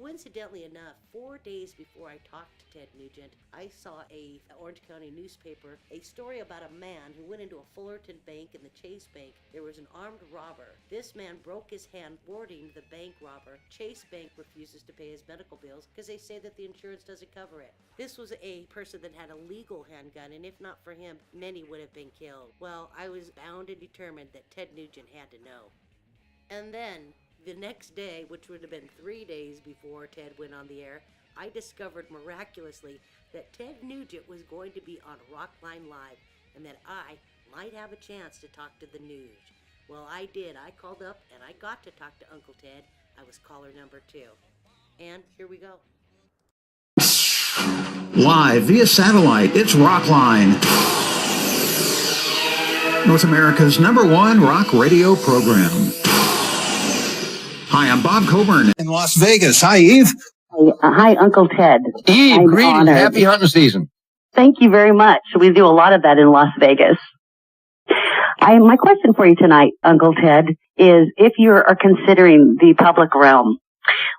Coincidentally enough, 4 days before I talked to Ted Nugent, I saw a Orange County newspaper, a story about a man who went into a Fullerton bank and the Chase Bank. There was an armed robber. This man broke his hand boarding the bank robber. Chase Bank refuses to pay his medical bills because they say that the insurance doesn't cover it. This was a person that had a legal handgun, and if not for him, many would have been killed. Well, I was bound and determined that Ted Nugent had to know. And then, the next day, which would have been 3 days before Ted went on the air, I discovered miraculously that Ted Nugent was going to be on Rockline Live and that I might have a chance to talk to the news. Well, I did. I called up and I got to talk to Uncle Ted. I was caller number 2. And here we go. Live via satellite, it's Rockline, North America's #1 rock radio program. Hi, I'm Bob Coburn in Las Vegas. Hi, Eve. Hi, Uncle Ted. Eve, greetings. Honored. Happy hunting season. Thank you very much. We do a lot of that in Las Vegas. My question for you tonight, Uncle Ted, is if you are considering the public realm,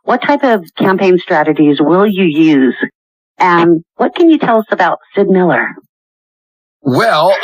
what type of campaign strategies will you use? And what can you tell us about Sid Miller? Well,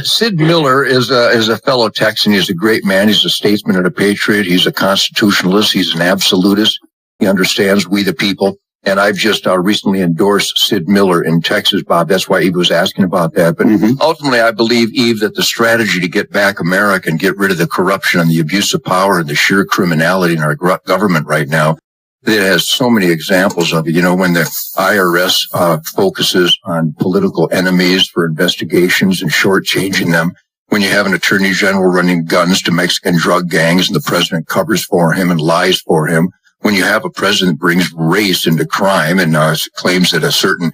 Sid Miller is a fellow Texan. He's a great man. He's a statesman and a patriot. He's a constitutionalist. He's an absolutist. He understands we the people. And I've just recently endorsed Sid Miller in Texas, Bob. That's why Eve was asking about that. But ultimately, I believe, Eve, that the strategy to get back America and get rid of the corruption and the abuse of power and the sheer criminality in our government right now, it has so many examples of it. You know, when the IRS focuses on political enemies for investigations and shortchanging them, when you have an attorney general running guns to Mexican drug gangs and the president covers for him and lies for him, when you have a president brings race into crime and claims that a certain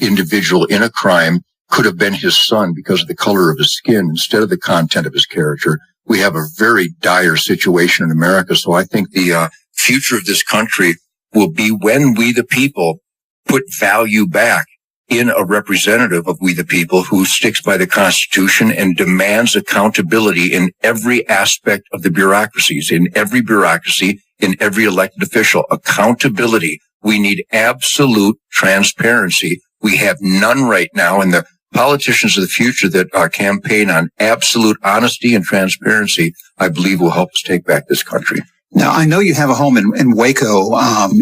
individual in a crime could have been his son because of the color of his skin instead of the content of his character, we have a very dire situation in America. So I think the future of this country will be when we the people put value back in a representative of we the people who sticks by the Constitution and demands accountability in every aspect of the bureaucracies, in every bureaucracy, in every elected official. Accountability. We need absolute transparency. We have none right now, and the politicians of the future that campaign on absolute honesty and transparency, I believe, will help us take back this country. Now, I know you have a home in Waco.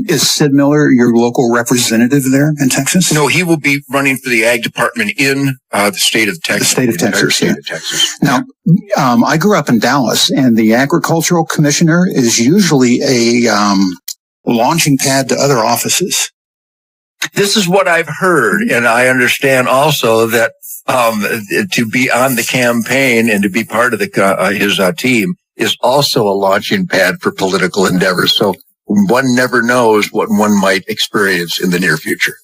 Is Sid Miller your local representative there in Texas? No, he will be running for the Ag Department in the state of Texas. The state of Texas, State of Texas. Now, I grew up in Dallas, and the agricultural commissioner is usually a launching pad to other offices. This is what I've heard, and I understand also that to be on the campaign and to be part of his team is also a launching pad for political endeavors. So one never knows what one might experience in the near future.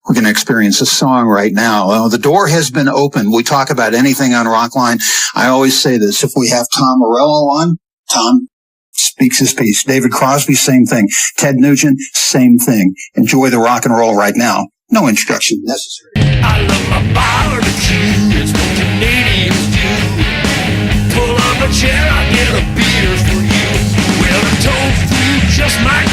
We're going to experience a song right now. The door has been opened. We talk about anything on Rockline. I always say this. If we have Tom Morello on, Tom speaks his piece. David Crosby, same thing. Ted Nugent, same thing. Enjoy the rock and roll right now. No introduction necessary. I love my barbecue. It's what Canadians do. Pull up a chair, I'll get a beer for you. Well, the tofu just might